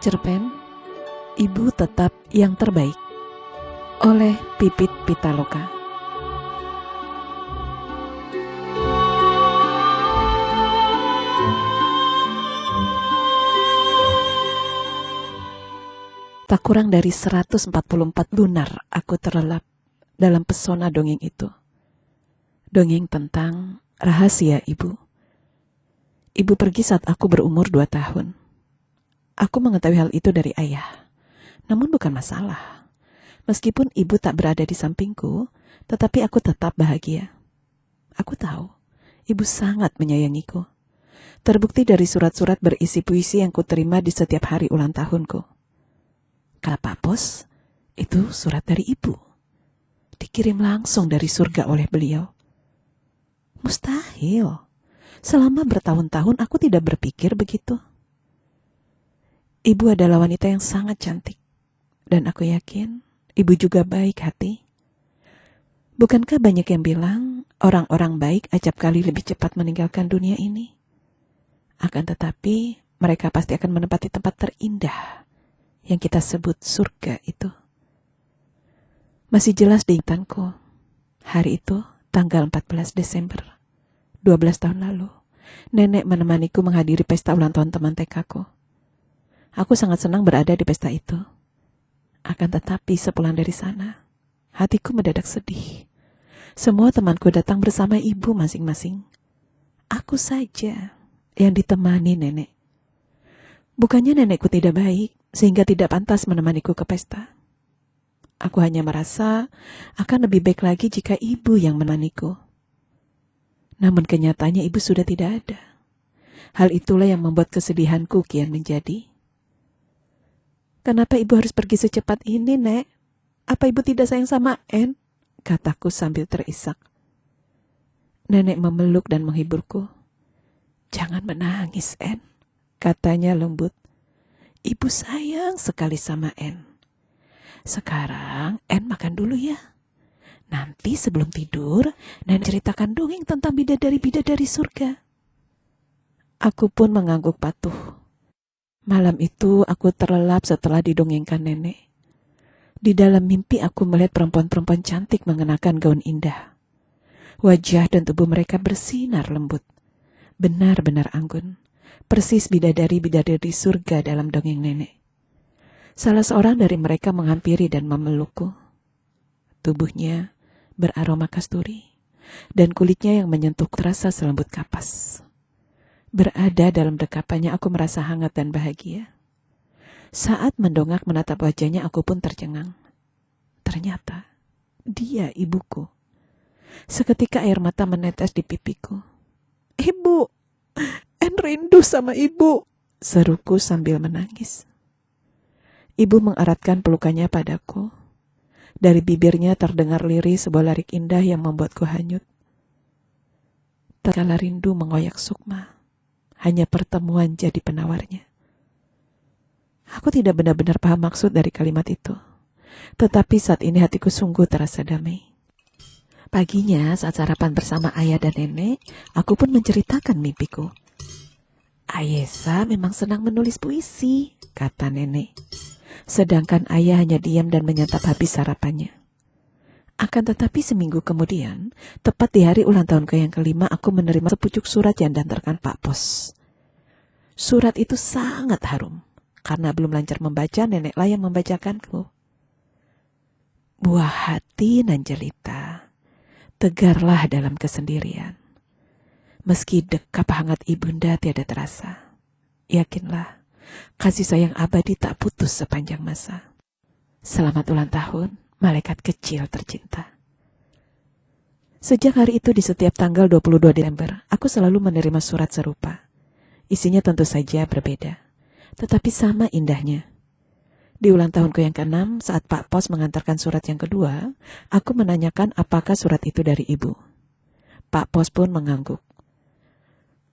Cerpen Ibu Tetap Yang Terbaik oleh Pipit Pitaloka. Tak kurang dari 144 lunar aku terlelap dalam pesona dongeng itu. Dongeng tentang rahasia ibu. Ibu pergi saat aku berumur 2 tahun. Aku mengetahui hal itu dari ayah. Namun bukan masalah. Meskipun ibu tak berada di sampingku, tetapi aku tetap bahagia. Aku tahu, ibu sangat menyayangiku. Terbukti dari surat-surat berisi puisi yang kuterima di setiap hari ulang tahunku. Kata Pak Pos, itu surat dari ibu. Dikirim langsung dari surga oleh beliau. Mustahil. Selama bertahun-tahun aku tidak berpikir begitu. Ibu adalah wanita yang sangat cantik. Dan aku yakin, ibu juga baik hati. Bukankah banyak yang bilang, orang-orang baik acap kali lebih cepat meninggalkan dunia ini? Akan tetapi, mereka pasti akan menempati tempat terindah yang kita sebut surga itu. Masih jelas di ingatanku, hari itu tanggal 14 Desember, 12 tahun lalu, nenek menemaniku menghadiri pesta ulang tahun teman TK-ku. Aku sangat senang berada di pesta itu. Akan tetapi sepulang dari sana, hatiku mendadak sedih. Semua temanku datang bersama ibu masing-masing. Aku saja yang ditemani nenek. Bukannya nenekku tidak baik, sehingga tidak pantas menemaniku ke pesta. Aku hanya merasa akan lebih baik lagi jika ibu yang menemaniku. Namun kenyataannya ibu sudah tidak ada. Hal itulah yang membuat kesedihanku kian menjadi. Kenapa ibu harus pergi secepat ini, Nek? Apa ibu tidak sayang sama En? Kataku sambil terisak. Nenek memeluk dan menghiburku. Jangan menangis, En, katanya lembut. Ibu sayang sekali sama En. Sekarang En makan dulu ya. Nanti sebelum tidur, Nenek ceritakan dongeng tentang bidadari-bidadari surga. Aku pun mengangguk patuh. Malam itu aku terlelap setelah didongengkan nenek. Di dalam mimpi aku melihat perempuan-perempuan cantik mengenakan gaun indah. Wajah dan tubuh mereka bersinar lembut. Benar-benar anggun. Persis bidadari-bidadari surga dalam dongeng nenek. Salah seorang dari mereka menghampiri dan memelukku. Tubuhnya beraroma kasturi. Dan kulitnya yang menyentuh terasa selembut kapas. Berada dalam dekapannya aku merasa hangat dan bahagia. Saat mendongak menatap wajahnya aku pun tercengang. Ternyata dia ibuku. Seketika air mata menetes di pipiku. Ibu, En rindu sama ibu, seruku sambil menangis. Ibu mengeratkan pelukannya padaku. Dari bibirnya terdengar lirih sebuah lirik indah yang membuatku hanyut. Tatkala rindu mengoyak sukma, hanya pertemuan jadi penawarnya. Aku tidak benar-benar paham maksud dari kalimat itu. Tetapi saat ini hatiku sungguh terasa damai. Paginya saat sarapan bersama ayah dan nenek, aku pun menceritakan mimpiku. Ayesa memang senang menulis puisi, kata nenek. Sedangkan ayah hanya diam dan menyantap habis sarapannya. Akan tetapi seminggu kemudian, tepat di hari ulang tahunku yang kelima, aku menerima sepucuk surat yang diantarkan Pak Pos. Surat itu sangat harum. Karena belum lancar membaca, neneklah yang membacakanku. Buah hati nan jelita, tegarlah dalam kesendirian. Meski dekap hangat ibunda tiada terasa. Yakinlah, kasih sayang abadi tak putus sepanjang masa. Selamat ulang tahun, malaikat kecil tercinta. Sejak hari itu di setiap tanggal 22 Desember, aku selalu menerima surat serupa. Isinya tentu saja berbeda, tetapi sama indahnya. Di ulang tahunku yang ke-6, saat Pak Pos mengantarkan surat yang kedua, aku menanyakan apakah surat itu dari ibu. Pak Pos pun mengangguk.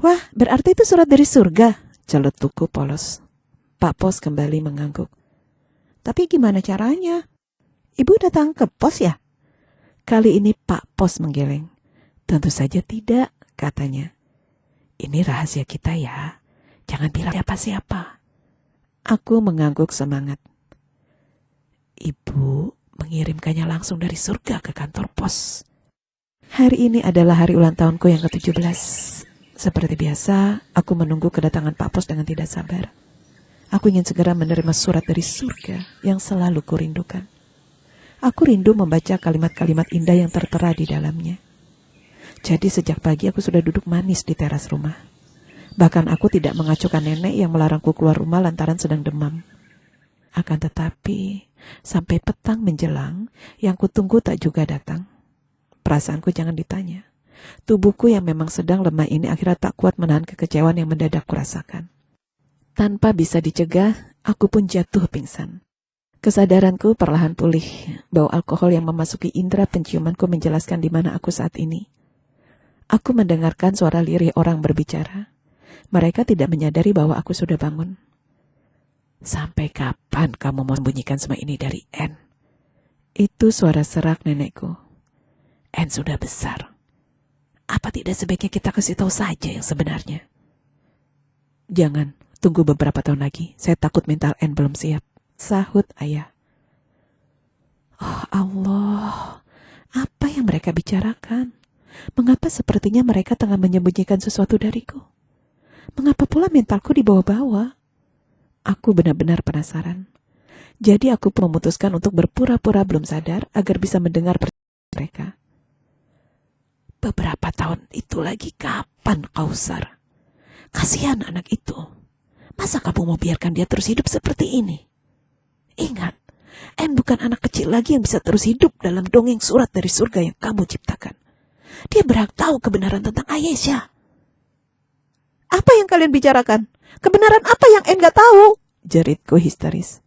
Wah, berarti itu surat dari surga, celetukku polos. Pak Pos kembali mengangguk. Tapi gimana caranya? Ibu datang ke pos ya? Kali ini Pak Pos menggeleng. Tentu saja tidak, katanya. Ini rahasia kita ya. Jangan bilang siapa-siapa. Aku mengangguk semangat. Ibu mengirimkannya langsung dari surga ke kantor pos. Hari ini adalah hari ulang tahunku yang ke-17. Seperti biasa, aku menunggu kedatangan Pak Pos dengan tidak sabar. Aku ingin segera menerima surat dari surga yang selalu kurindukan. Aku rindu membaca kalimat-kalimat indah yang tertera di dalamnya. Jadi sejak pagi aku sudah duduk manis di teras rumah. Bahkan aku tidak mengacuhkan nenek yang melarangku keluar rumah lantaran sedang demam. Akan tetapi, sampai petang menjelang, yang kutunggu tak juga datang. Perasaanku jangan ditanya. Tubuhku yang memang sedang lemah ini akhirnya tak kuat menahan kekecewaan yang mendadak kurasakan. Tanpa bisa dicegah, aku pun jatuh pingsan. Kesadaranku perlahan pulih. Bau alkohol yang memasuki indera penciumanku menjelaskan di mana aku saat ini. Aku mendengarkan suara lirih orang berbicara. Mereka tidak menyadari bahwa aku sudah bangun. Sampai kapan kamu mau membunyikan semua ini dari N? Itu suara serak nenekku. N sudah besar. Apa tidak sebaiknya kita kasih tahu saja yang sebenarnya? Jangan, tunggu beberapa tahun lagi. Saya takut mental N belum siap. Sahut ayah. Oh Allah, apa yang mereka bicarakan? Mengapa sepertinya mereka tengah menyembunyikan sesuatu dariku? Mengapa pula mentalku dibawa-bawa? Aku benar-benar penasaran. Jadi aku memutuskan untuk berpura-pura belum sadar agar bisa mendengar percakapan mereka. Beberapa tahun itu lagi kapan, Kausar? Kasihan anak itu. Masa kamu mau biarkan dia terus hidup seperti ini? Ingat, N bukan anak kecil lagi yang bisa terus hidup dalam dongeng surat dari surga yang kamu ciptakan. Dia berhak tahu kebenaran tentang Aisyah. Apa yang kalian bicarakan? Kebenaran apa yang N gak tahu? Jeritku histeris.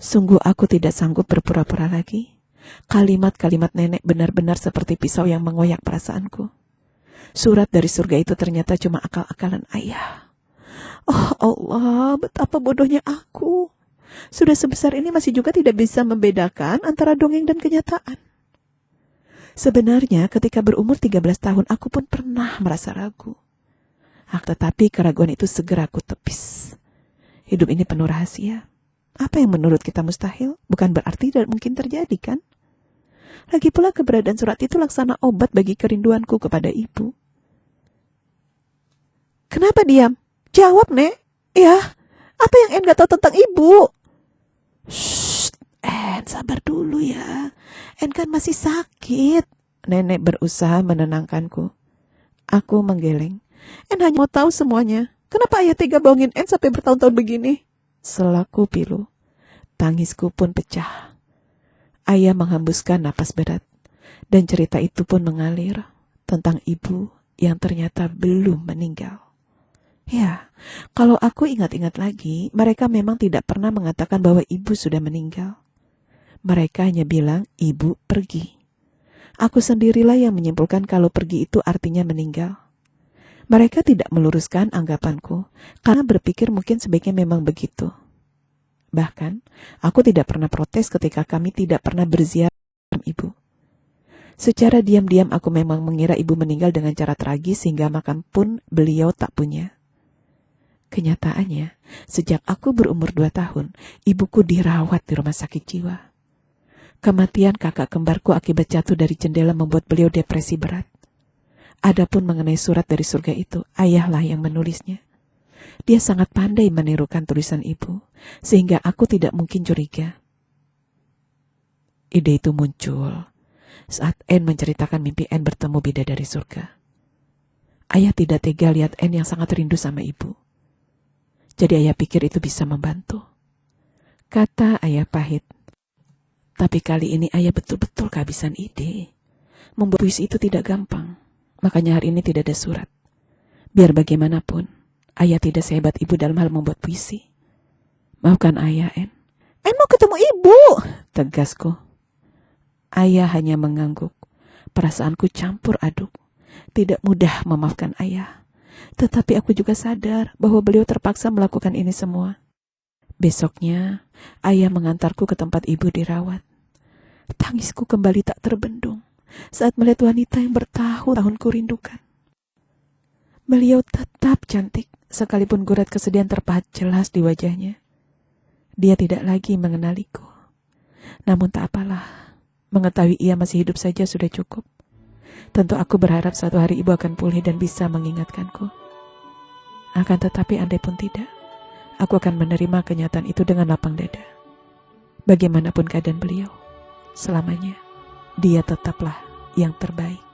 Sungguh aku tidak sanggup berpura-pura lagi. Kalimat-kalimat nenek benar-benar seperti pisau yang mengoyak perasaanku. Surat dari surga itu ternyata cuma akal-akalan ayah. Oh Allah, betapa bodohnya aku. Sudah sebesar ini masih juga tidak bisa membedakan antara dongeng dan kenyataan. Sebenarnya ketika berumur 13 tahun aku pun pernah merasa ragu. Tetapi keraguan itu segera aku tepis. Hidup ini penuh rahasia. Apa yang menurut kita mustahil bukan berarti tidak mungkin terjadi, kan? Lagi pula keberadaan surat itu laksana obat bagi kerinduanku kepada ibu. Kenapa diam? Jawab, Nek. Ya, apa yang En gak tahu tentang ibu? Shh, En sabar dulu ya. En kan masih sakit. Nenek berusaha menenangkanku. Aku menggeleng. En hanya mau tahu semuanya. Kenapa ayah tega bohongin En sampai bertahun-tahun begini? Selaku pilu, tangisku pun pecah. Ayah menghembuskan napas berat, dan cerita itu pun mengalir tentang ibu yang ternyata belum meninggal. Ya, kalau aku ingat-ingat lagi, mereka memang tidak pernah mengatakan bahwa ibu sudah meninggal. Mereka hanya bilang ibu pergi. Aku sendirilah yang menyimpulkan kalau pergi itu artinya meninggal. Mereka tidak meluruskan anggapanku, karena berpikir mungkin sebaiknya memang begitu. Bahkan, aku tidak pernah protes ketika kami tidak pernah berziarah ibu. Secara diam-diam aku memang mengira ibu meninggal dengan cara tragis sehingga makam pun beliau tak punya. Kenyataannya, sejak aku berumur 2 tahun, ibuku dirawat di rumah sakit jiwa. Kematian kakak kembarku akibat jatuh dari jendela membuat beliau depresi berat. Adapun mengenai surat dari surga itu, ayahlah yang menulisnya. Dia sangat pandai menirukan tulisan ibu, sehingga aku tidak mungkin curiga. Ide itu muncul saat N menceritakan mimpi N bertemu bidadari surga. Ayah tidak tega lihat N yang sangat rindu sama ibu. Jadi ayah pikir itu bisa membantu. Kata ayah pahit. Tapi kali ini ayah betul-betul kehabisan ide. Membuat puisi itu tidak gampang. Makanya hari ini tidak ada surat. Biar bagaimanapun, ayah tidak sehebat ibu dalam hal membuat puisi. Maafkan ayah, En. En mau ketemu ibu, tegasku. Ayah hanya mengangguk. Perasaanku campur aduk. Tidak mudah memaafkan ayah. Tetapi aku juga sadar bahwa beliau terpaksa melakukan ini semua. Besoknya, ayah mengantarku ke tempat ibu dirawat. Tangisku kembali tak terbendung saat melihat wanita yang bertahun-tahun kurindukan. Beliau tetap cantik, sekalipun gurat kesedihan terpahat jelas di wajahnya. Dia tidak lagi mengenaliku. Namun tak apalah, mengetahui ia masih hidup saja sudah cukup. Tentu aku berharap suatu hari ibu akan pulih dan bisa mengingatkanku. Akan tetapi andai pun tidak, aku akan menerima kenyataan itu dengan lapang dada. Bagaimanapun keadaan beliau, selamanya dia tetaplah yang terbaik.